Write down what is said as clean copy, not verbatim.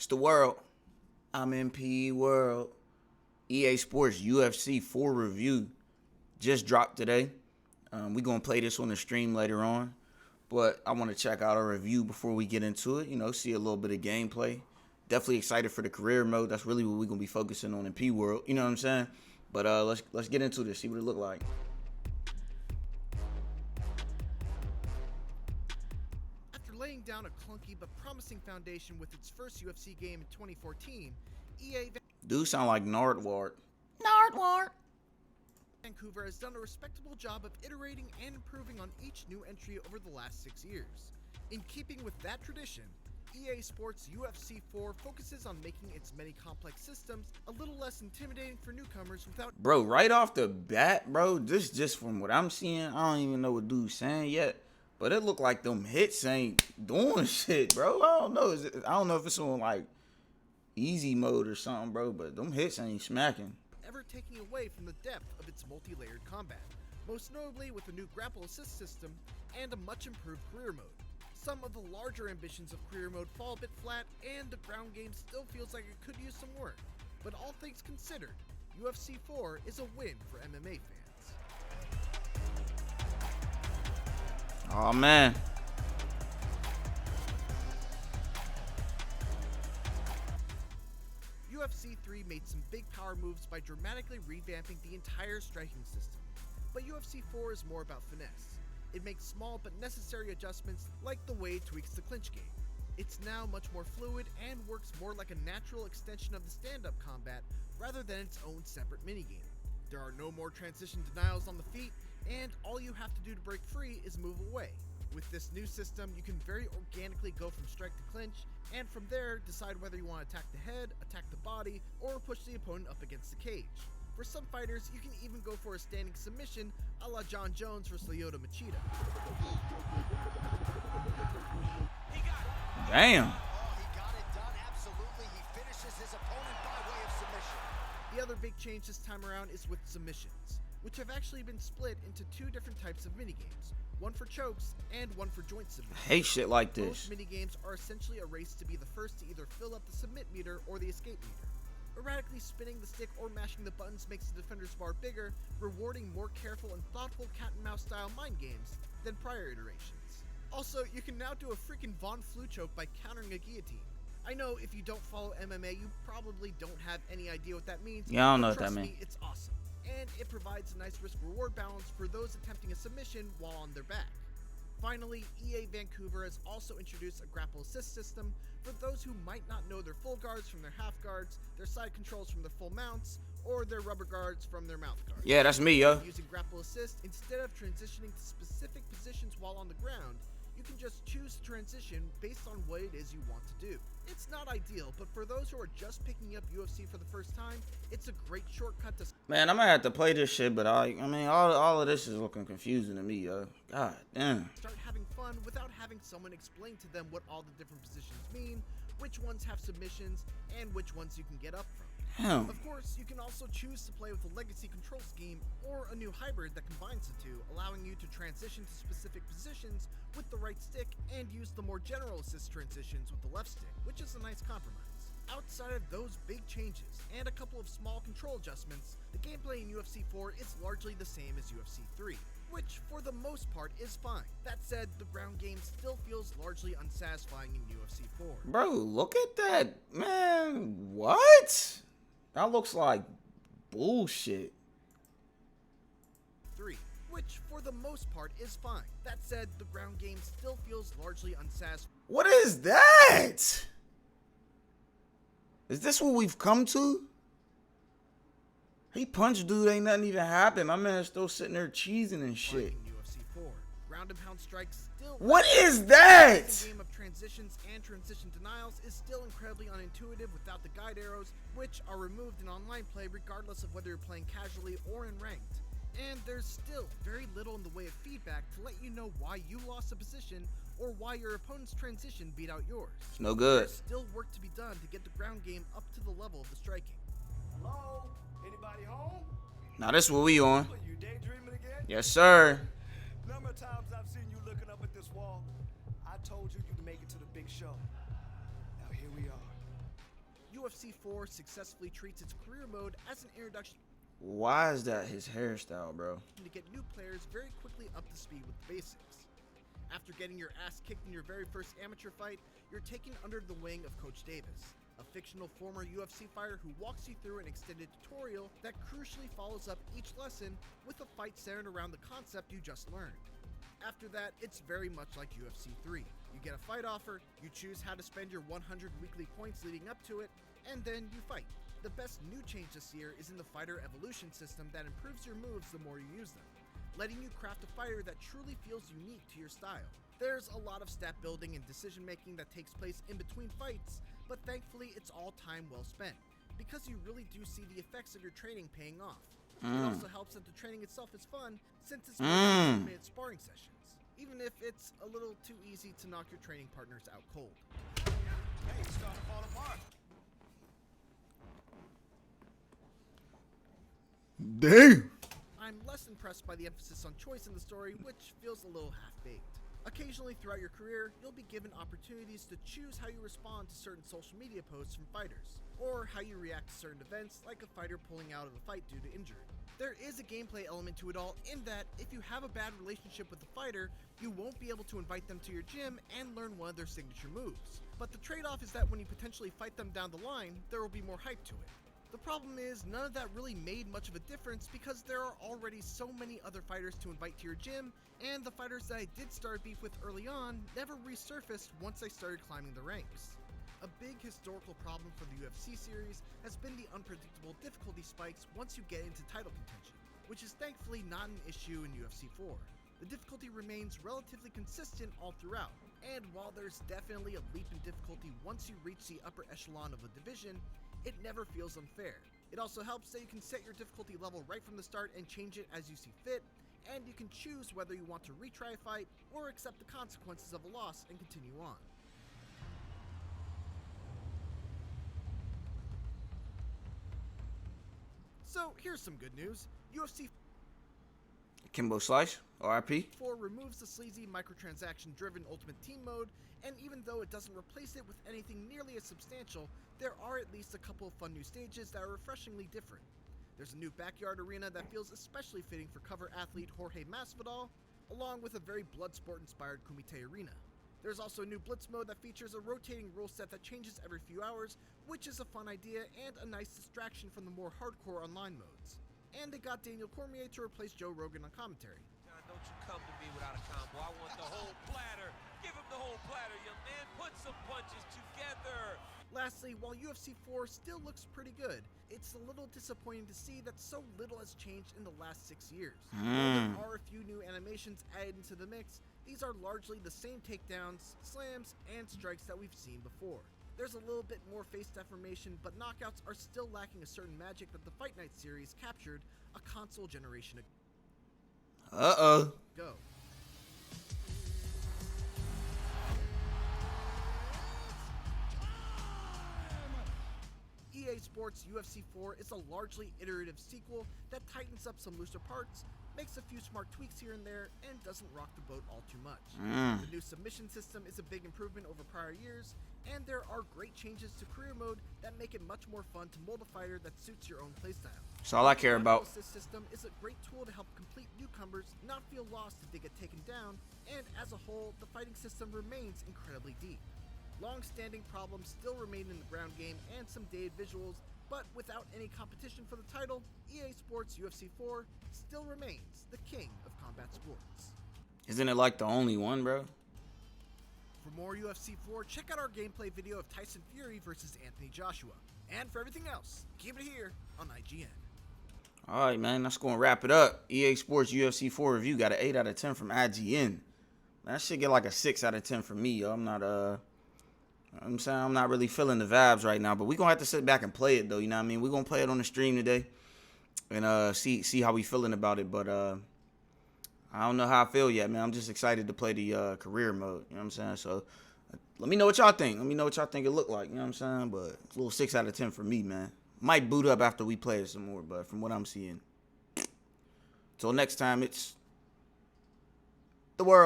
It's the world. I'm in PE World. EA Sports UFC 4 review just dropped today. We're going to play this on the stream later on. But I want to check out our review before we get into it. You know, see a little bit of gameplay. Definitely excited for the career mode. That's really what we're going to be focusing on in PE World. You know what I'm saying? But let's get into this. See what it look like. Laying down a clunky but promising foundation with its first UFC game in 2014, EA Dude sound like Nardwart. Vancouver has done a respectable job of iterating and improving on each new entry over the last 6 years. In keeping with that tradition, EA Sports UFC 4 focuses on making its many complex systems a little less intimidating for newcomers without... Bro, right off the bat, bro, this just from what I'm seeing, I don't even know what dude's saying yet. But it look like them hits ain't doing shit, bro. I don't know. I don't know if it's on like easy mode or something, bro. But them hits ain't smacking. Ever taking away from the depth of its multi-layered combat, most notably with a new Grapple Assist system and a much improved career mode. Some of the larger ambitions of career mode fall a bit flat, and the ground game still feels like it could use some work. But all things considered, UFC 4 is a win for MMA fans. Oh man. UFC 3 made some big power moves by dramatically revamping the entire striking system. But UFC 4 is more about finesse. It makes small but necessary adjustments like the way it tweaks the clinch game. It's now much more fluid and works more like a natural extension of the stand-up combat rather than its own separate minigame. There are no more transition denials on the feet, and all you have to do to break free is move away. With this new system, you can very organically go from strike to clinch, and from there, decide whether you want to attack the head, attack the body, or push the opponent up against the cage. For some fighters, you can even go for a standing submission, a la John Jones vs. Lyoto Machida. Damn. He got it done, absolutely. He finishes his opponent by way of submission. The other big change this time around is with submissions, which have actually been split into two different types of minigames. One for chokes, and one for joint submission. I hate shit like this. Most minigames are essentially a race to be the first to either fill up the submit meter or the escape meter. Erratically spinning the stick or mashing the buttons makes the defender's bar bigger, rewarding more careful and thoughtful cat-and-mouse style mind games than prior iterations. Also, you can now do a freaking Von Flu choke by countering a guillotine. I know if you don't follow MMA, you probably don't have any idea what that means. Yeah, I don't know what trust that me, means. it's awesome. And it provides a nice risk-reward balance for those attempting a submission while on their back. Finally, EA Vancouver has also introduced a Grapple Assist system for those who might not know their full guards from their half guards, their side controls from their full mounts, or their rubber guards from their mouth guards. Yeah, that's me, yo. Using Grapple Assist, instead of transitioning to specific positions while on the ground, you can just choose to transition based on what it is you want to do. It's not ideal, but for those who are just picking up UFC for the first time, it's a great shortcut to... Man, I might have to play this shit, but I mean, all of this is looking confusing to me, yo. God damn. Start having fun without having someone explain to them what all the different positions mean, which ones have submissions, and which ones you can get up from. Damn. Of course, you can also choose to play with a legacy control scheme or a new hybrid that combines the two, allowing you to transition to specific positions with the right stick and use the more general assist transitions with the left stick, which is a nice compromise. Outside of those big changes and a couple of small control adjustments, the gameplay in UFC 4 is largely the same as UFC 3, which for the most part is fine. That said, the ground game still feels largely unsatisfying in UFC 4. Bro, look at that. Man, what? That looks like bullshit. 3, which for the most part is fine. That said, the ground game still feels largely unsatisfying. What is that? Is this what we've come to? He punched dude, ain't nothing even happened. My man's still sitting there cheesing and shit. In UFC 4, ground and pound strikes still... What is that? The game of transitions and transition denials is still incredibly unintuitive without the guide arrows, which are removed in online play regardless of whether you're playing casually or in ranked. And there's still very little in the way of feedback to let you know why you lost a position or why your opponent's transition beat out yours. It's no good. There's still work to be done to get the ground game up to the level of the striking. Hello? Anybody home? Now this what we on. Are you daydreaming again? Yes, sir. Number of times I've seen you looking up at this wall. I told you you'd make it to the big show. Now here we are. UFC 4 successfully treats its career mode as an introduction Why is that his hairstyle, bro? to get new players very quickly up to speed with the basics. After getting your ass kicked in your very first amateur fight, you're taken under the wing of Coach Davis, a fictional former UFC fighter who walks you through an extended tutorial that crucially follows up each lesson with a fight centered around the concept you just learned. After that, it's very much like UFC 3. You get a fight offer, you choose how to spend your 100 weekly points leading up to it, and then you fight. The best new change this year is in the fighter evolution system that improves your moves the more you use them, letting you craft a fighter that truly feels unique to your style. There's a lot of stat building and decision making that takes place in between fights, but thankfully it's all time well spent, because you really do see the effects of your training paying off. It also helps that the training itself is fun, since it's 2-minute sparring sessions, even if it's a little too easy to knock your training partners out cold. Hey, it's starting to fall apart. Damn. I'm less impressed by the emphasis on choice in the story, which feels a little half-baked. Occasionally throughout your career, you'll be given opportunities to choose how you respond to certain social media posts from fighters, or how you react to certain events like a fighter pulling out of a fight due to injury. There is a gameplay element to it all in that if you have a bad relationship with the fighter, you won't be able to invite them to your gym and learn one of their signature moves. But the trade-off is that when you potentially fight them down the line, there will be more hype to it. The problem is, none of that really made much of a difference because there are already so many other fighters to invite to your gym, and the fighters that I did start beef with early on never resurfaced once I started climbing the ranks. A big historical problem for the UFC series has been the unpredictable difficulty spikes once you get into title contention, which is thankfully not an issue in UFC 4. The difficulty remains relatively consistent all throughout, and while there's definitely a leap in difficulty once you reach the upper echelon of a division, it never feels unfair. It also helps that you can set your difficulty level right from the start and change it as you see fit, and you can choose whether you want to retry a fight or accept the consequences of a loss and continue on. So here's some good news. UFC Kimbo Slice, RIP. 4 removes the sleazy microtransaction-driven Ultimate Team mode, and even though it doesn't replace it with anything nearly as substantial, there are at least a couple of fun new stages that are refreshingly different. There's a new backyard arena that feels especially fitting for cover athlete Jorge Masvidal, along with a very Bloodsport-inspired Kumite arena. There's also a new Blitz mode that features a rotating rule set that changes every few hours, which is a fun idea and a nice distraction from the more hardcore online modes. And they got Daniel Cormier to replace Joe Rogan on commentary. John, don't you come to me without a combo. I want the whole platter. Give him the whole platter, young man. Put some punches together. Lastly, while UFC 4 still looks pretty good, it's a little disappointing to see that so little has changed in the last 6 years. While there are a few new animations added into the mix, these are largely the same takedowns, slams, and strikes that we've seen before. There's a little bit more face deformation, but knockouts are still lacking a certain magic that the Fight Night series captured a console generation ago. EA Sports UFC 4 is a largely iterative sequel that tightens up some looser parts, makes a few smart tweaks here and there, and doesn't rock the boat all too much. The new submission system is a big improvement over prior years, and there are great changes to career mode that make it much more fun to mold a fighter that suits your own playstyle. That's all I care The Grapple about. Assist system is a great tool to help complete newcomers not feel lost if they get taken down, and as a whole, the fighting system remains incredibly deep. Long-standing problems still remain in the ground game and some dated visuals, but without any competition for the title, EA Sports UFC 4 still remains the king of combat sports. Isn't it like the only one, bro? For more UFC 4, check out our gameplay video of Tyson Fury versus Anthony Joshua. And for everything else, keep it here on IGN. All right, man. That's going to wrap it up. EA Sports UFC 4 review got an 8 out of 10 from IGN. That shit get like a 6 out of 10 from me, yo. I'm saying I'm not really feeling the vibes right now, but we're going to have to sit back and play it, though, you know what I mean? We're going to play it on the stream today and see how we feeling about it, but I don't know how I feel yet, man. I'm just excited to play the career mode, you know what I'm saying? So let me know what y'all think. Let me know what y'all think it look like, you know what I'm saying? But it's a little 6 out of 10 for me, man. Might boot up after we play it some more, but from what I'm seeing. Till next time, it's the world.